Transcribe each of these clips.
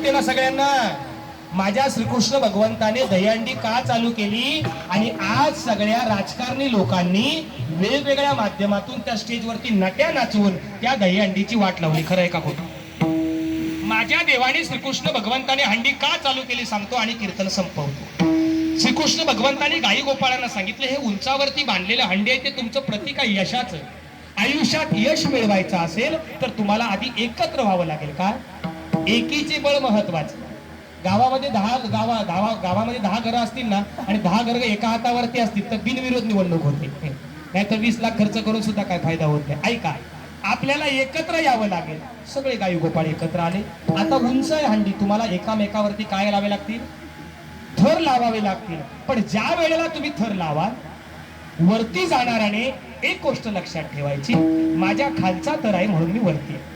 कळते ना सगळ्यांना? माझ्या श्रीकृष्ण भगवंताने दहीहंडी का चालू केली आणि आज सगळ्या राजकारणी लोकांनी वेगवेगळ्या माध्यमातून त्या स्टेजवरती नट्या नाचवून त्या दहीहंडीची वाट लावली. खरं आहे का खोटं? माझ्या देवाने श्रीकृष्ण भगवंताने हंडी का चालू केली सांगतो आणि कीर्तन संपवतो. श्रीकृष्ण भगवंताने गाई गोपाळांना सांगितलं, हे उंचावरती बांधलेलं हंडी आहे ते तुमचं प्रतीक आहे यशाचं. आयुष्यात यश मिळवायचं असेल तर तुम्हाला आधी एकत्र व्हावं लागेल. का? एकीचे बळ महत्वाचं. गावामध्ये गावामध्ये 10 घरं असतील ना आणि 10 घरं एका हातावरती असतील तर बिनविरोध निवडणूक होते. नाहीतर 20 लाख खर्च करून सुद्धा काय फायदा होत नाही. ऐका, आपल्याला एकत्र यावं लागेल. सगळे गाई गोपाळ एकत्र आले. आता उंच आहे हंडी, तुम्हाला एकामेकावरती काय लावे लागतील? थर लावावे लागतील. पण ज्या वेळेला तुम्ही थर लावाल वरती जाणाऱ्याने एक गोष्ट लक्षात ठेवायची, माझ्या खालचा थर आहे म्हणून मी वरती आहे.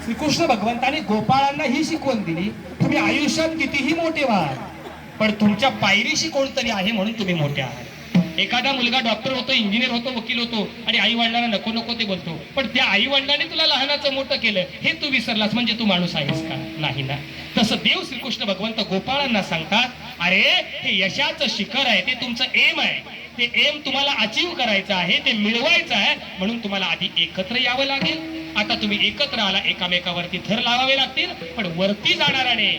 श्रीकृष्ण भगवंताने गोपाळांना ही शिकवण दिली, तुम्ही आयुष्यात कितीही मोठे व्हा पण तुमच्या पायरीशी कोणतरी आहे म्हणून तुम्ही मोठे आहात. एखादा मुलगा डॉक्टर होतो, इंजिनियर होतो, वकील होतो आणि आई वडिलांना नको नको ते बोलतो, पण त्या आई वडिलांनी तुला लहानाचं मोठं केलं हे तू विसरलास म्हणजे तू माणूस आहेस का? नाही ना. तसं देव श्रीकृष्ण भगवंत गोपाळांना सांगतात, अरे हे यशाचं शिखर आहे, ते तुमचं एम आहे, ते एम तुम्हाला अचीव करायचं आहे, ते मिळवायचं आहे म्हणून तुम्हाला आधी एकत्र यावं लागेल. आता तुम्ही एकत्र आला, एकामेकावरती थर लावावे लागतील. पण वरती जाणाऱ्याने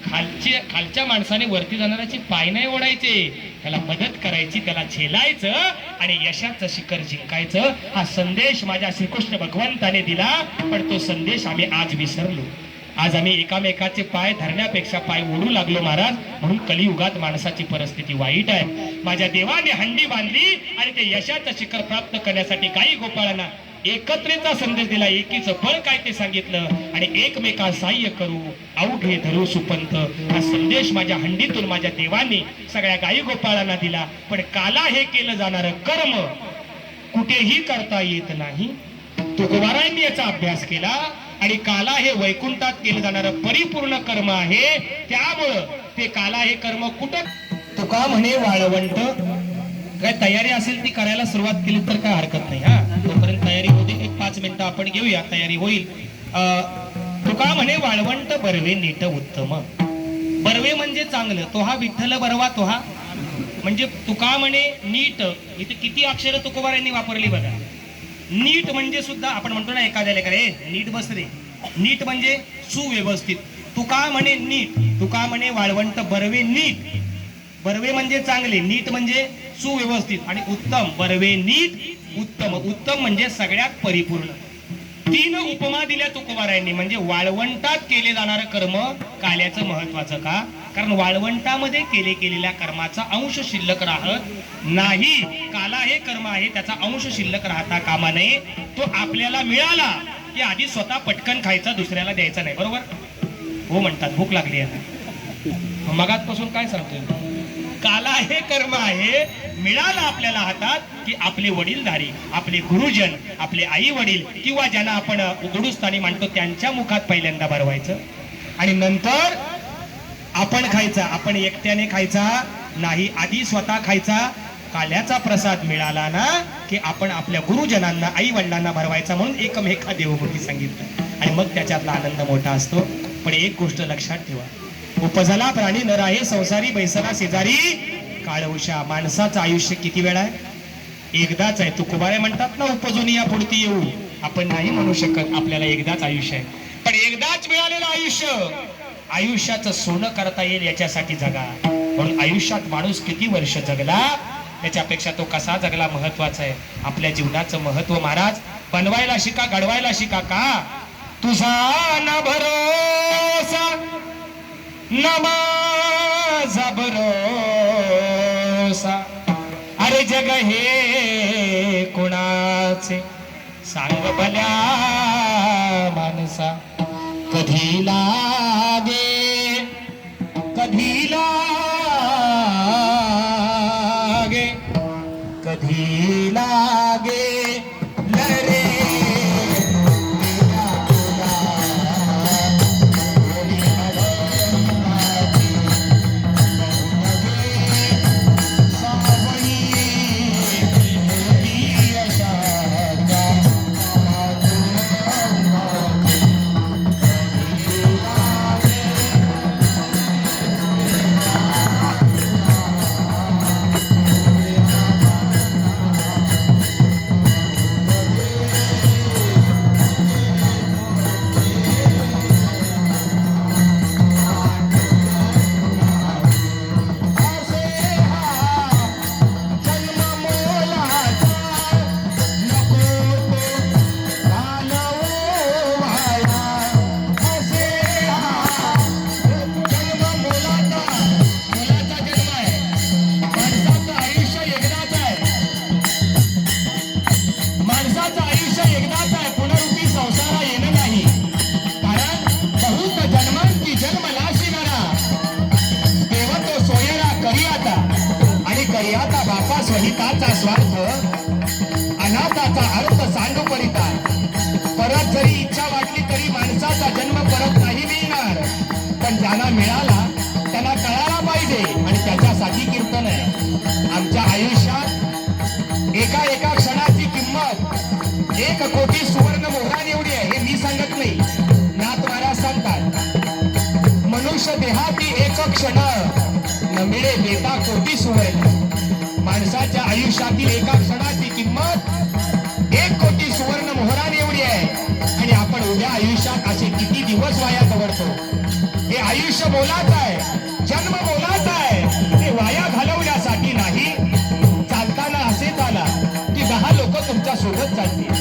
खालच्या माणसाने वरती जाणाऱ्याची पाय नाही ओढायचे, त्याला मदत करायची, त्याला झेलायचं आणि यशाचं शिखर जिंकायचं. हा संदेश माझ्या श्रीकृष्ण भगवंताने दिला, पण तो संदेश आम्ही आज विसरलो. आज आम्ही एकामेकाचे पाय धरण्यापेक्षा पाय ओढू लागलो महाराज. म्हणून कलियुगात माणसाची परिस्थिती वाईट आहे. माझ्या देवाने हंडी बांधली आणि ते यशाचं शिखर प्राप्त करण्यासाठी गाई गोपाळांना एकत्रेचा संदेश दिला, एकीचं फळ काय ते सांगितलं आणि एकमेका सहाय्य करू अवघे धरू सुपंत हा संदेश माझ्या हंडीतून माझ्या देवाने सगळ्या गाई गोपाळांना दिला. पण काला हे केलं जाणारं कर्म कुठेही करता येत नाही. तुकोबारायांनी याचा अभ्यास केला आणि काला हे वैकुंठात केलं जाणारं परिपूर्ण कर्म आहे. त्यामुळं ते काला हे कर्म कुठं तुका म्हणे वाळवंट. काय तयारी असेल ती करायला सुरुवात केली तर काय हरकत नाही. हा, तोपर्यंत तयारी होते. एक 5 मिनिटं आपण घेऊया, तयारी होईल. तुका म्हणे वाळवंट बरवे नीट उत्तम. बरवे म्हणजे चांगलं, तो हा विठ्ठल बरवा तो हा म्हणजे तुका म्हणे नीट. इथे किती अक्षरं तुकोबारायांनी वापरली बघा. नीट म्हणजे सुद्धा आपण म्हणतो ना एखाद्याला करे नीट बस रे, नीट म्हणजे सुव्यवस्थित. तुका म्हणे नीट, तुका म्हणे वाळवंट बरवे नीट. बरवे म्हणजे चांगले, नीट म्हणजे सुव्यवस्थित आणि उत्तम. बरवे नीट उत्तम. उत्तम म्हणजे सगळ्यात परिपूर्ण. 3 उपमा दिल्या तुकोबारायांनी. म्हणजे वाळवंटात केले जाणारं कर्म काल्याचं महत्वाचं का? कारण वाळवंटामध्ये केलेल्या कर्माचा अंश शिल्लक राहत नाही. काला हे कर्म आहे त्याचा अंश शिल्लक राहता कामा नये. तो आपल्याला मिळाला की आधी स्वतः पटकन खायचा, दुसऱ्याला द्यायचा नाही. बरोबर हो म्हणतात, भूक लागली आहे. मगातपासून काय सांगतोय? काला हे कर्म आहे, मिळाला आपल्याला हातात की आपले वडीलधारी, आपले गुरुजन, आपले आई वडील किंवा ज्यांना आपण उघडूस्थानी मानतो त्यांच्या मुखात पहिल्यांदा भरवायचं आणि नंतर आपण खायचा. आपण एकट्याने खायचा नाही, आधी स्वतः खायचा. काल्याचा प्रसाद मिळाला ना की आपण आपल्या गुरुजनांना, आई वडिलांना भरवायचा. म्हणून एकमेका देवभूती सांगितलं आणि मग त्याच्यातला आनंद मोठा असतो. पण एक गोष्ट लक्षात ठेवा, उपजला प्राणी नर आहे संसारी बैसला शेजारी काळवशा. माणसाचं आयुष्य किती वेळा आहे? एकदाच आहे. तुकोबारे म्हणतात ना उपजून या पुढती येऊ. आपण नाही म्हणू शकत, आपल्याला एकदाच आयुष्य आहे. पण एकदाच मिळालेलं आयुष्य आयुष्याचं सोनं करता येईल याच्यासाठी जगा. म्हणून आयुष्यात माणूस किती वर्ष जगला त्याच्यापेक्षा तो कसा जगला महत्वाचं आहे. आपल्या जीवनाचं महत्व महाराज बनवायला शिका, घडवायला शिका. का? तुझा ना भरोसा न माझा भरोसा, अरे जग हे कोणाचे सांग भल्या माणसा. कधी लागे, कधी लागे, कधी लागे लरे हिताचा स्वार्थ अनाथाचा अर्थ सांडू करिता परत जरी इच्छा वाटली तरी माणसाचा जन्म परत नाही मिळणार, पण ज्यांना मिळाला त्यांना कळायला पाहिजे आणि त्याच्यासाठी कीर्तन आहे. आमच्या आयुष्यात एका एका क्षणाची किंमत 1 कोटी सुवर्ण मोहरान एवढी आहे. हे मी सांगत नाही, नाथ महाराज सांगतात. मनुष्य देहाती 1 क्षण न मिळे देता कोटी सुवर्ण. माणसाच्या आयुष्यातील एका क्षणाची किंमत 1 कोटी सुवर्ण मोहरान एवढी आहे. आणि आपण उद्या आयुष्यात असे किती दिवस वाया घालवतो. हे आयुष्य मोलाचं आहे, जन्म मोलाचा आहे. ते वाया घालवण्यासाठी नाही. चालताना असे चाला की 10 लोक तुमच्या सोबत चालतील.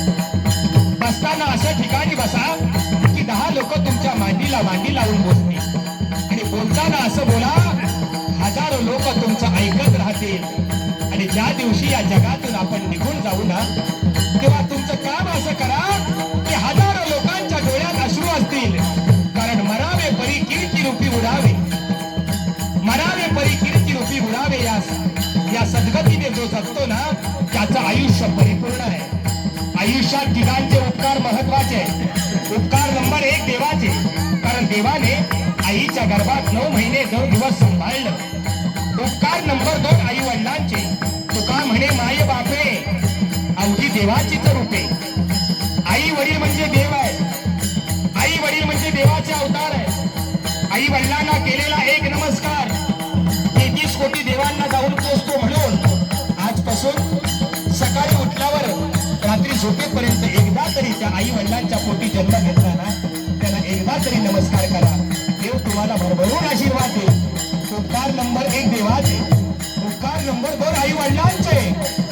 बसताना असं ठिकाणी बसा की 10 लोक तुमच्या मांडीला मांडी लावून बसतील. आणि बोलताना असं बोला, हजारो लोक तुमचं ऐकत राहतील. आणि ज्या दिवशी या जगातून आपण निघून जाऊ ना, तेव्हा तुमचं काम असं करा की हजारो लोकांच्या डोळ्यात अश्रू असतील. कारण मरावे परी कीर्ती रूपी उडावे, मरावे परी कीर्ती रूपी उडावे. या सद्गतीने जो जगतो ना, त्याचं आयुष्य परिपूर्ण आहे. आयुष्यात तिघांचे उपकार महत्वाचे आहेत. उपकार नंबर 1 देवाचे, कारण देवाने आईच्या गर्भात 9 महिने 9 दिवस सांभाळलं. उपकार नंबर 2 आई वडिलांचे. तुका म्हणे माय बापे अवघी देवाचीच रूपे. आई वडील म्हणजे देव आहे. आई वडील म्हणजे देवाचे अवतार आहे. आई वडिलांना केलेला 1 नमस्कार 33 कोटी देवांना जाऊन पोचतो. म्हणून आजपासून सकाळी उठल्यावर रात्री झोपेपर्यंत एकदा तरी त्या आई वडिलांच्या पोटी जन्म घेतला ना, त्यांना एकदा तरी नमस्कार करा. देव तुम्हाला भरभरून आशीर्वाद देईल. उपकार नंबर 1 देवाचे, उपकार नंबर 2 आई वडिलांचे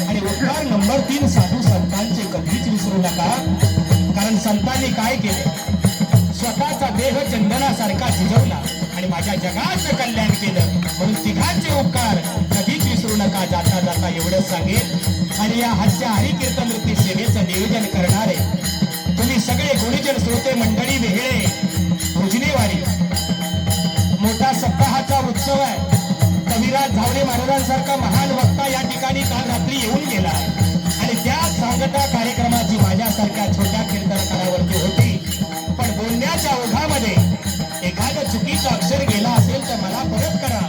आणि उपकार नंबर 3 साधू संतांचे. कधीच विसरू नका. कारण संतांनी काय केले, स्वतःचा देह चंदनासारखा झिजवला आणि माझ्या जगाचं कल्याण केलं. म्हणून तिघांचे उपकार कधीच विसरू नका. जाता जाता एवढंच सांगेल. आणि या हास्य हरी कीर्तन नृत्य सेवेचं नियोजन करणारे तुम्ही सगळे गुणीजन श्रोते मंडळी वेगळे भुजनेवारी. मोठा सप्ताहाचा उत्सव आहे. कविराज झावळे महाराजांसारखा महान वक्ता या ठिकाणी काल रात्री येऊन गेला आणि त्या सांगता कार्यक्रमाची माझ्यासारख्या छोट्या कीर्तनकारावरती होती. पण बोलण्याच्या ओघामध्ये एखादं चुकीचं अक्षर गेला असेल तर मला परत करा.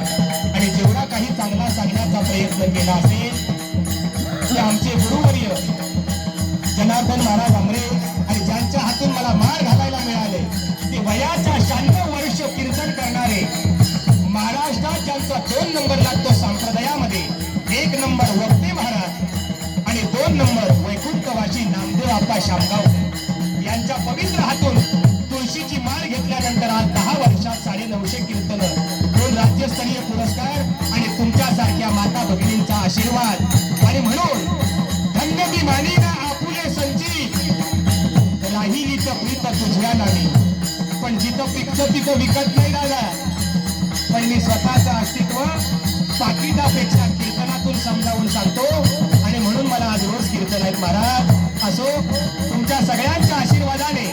आणि जेवढा काही चांगला सांगण्याचा प्रयत्न केला असेल ते आमचे गुरुवर्य जनार्दन महाराज आमरे आणि ज्यांच्या हातून मला मार घालायला मिळाले ते वयाच्या 96 वर्ष कीर्तन करणारे, महाराष्ट्रात ज्यांचा 2 नंबर लागतो संप्रदायामध्ये, 1 नंबर वक्ते महाराज आणि 2 नंबर वैकुंठवासी नामदेव आप्पा शामगाव यांच्या पवित्र हातून तुळशीची माळ घेतल्यानंतर आज 10 वर्षात 950 कीर्तन, 2 राज्यस्तरीय पुरस्कार आणि तुमच्यासारख्या माता भगिनींचा आशीर्वाद. आणि म्हणून धन्य ती मानी ना आपुले संची राहिलीचं प्रीत तुझ्या नावी. पण जिथं पिकतं तिथं विकत नाही दादा. पण मी स्वतःचं अस्तित्व पाकिटापेक्षा कीर्तनातून समजावून सांगतो. आणि म्हणून मला आज रोज कीर्तन आहेत महाराज. असो, तुमच्या सगळ्यांच्या आशीर्वादाने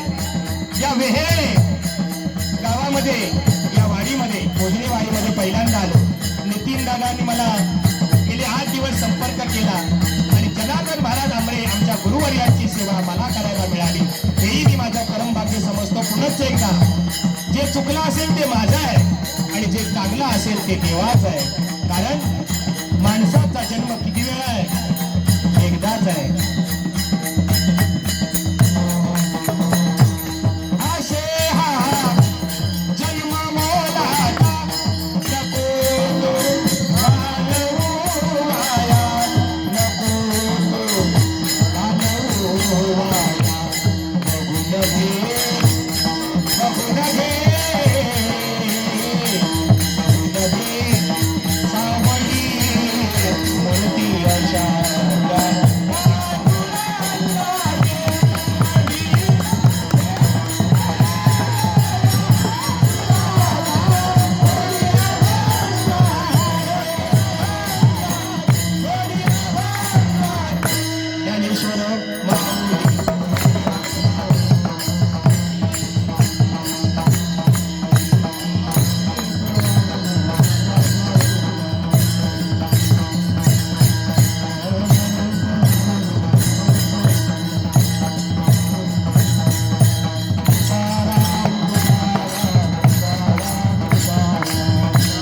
या वेहेळे गावामध्ये, या वाडीमध्ये, भोजने वाडीमध्ये पहिल्यांदा आलो. नितीन दादांनी मला गेले 8 दिवस संपर्क केला आणि जनार्दन महाराज आंबळे आमच्या गुरुवर्यांची सेवा मला करायला मिळाली. हेही मी माझं परमभाग्य समजतो. पुनश्च एकदा, जे चुकलं असेल ते माझं आहे आणि जे चांगलं असेल ते देवाचं आहे. कारण माणसाचा जन्म किती वेळा आहे? एकदाच आहे.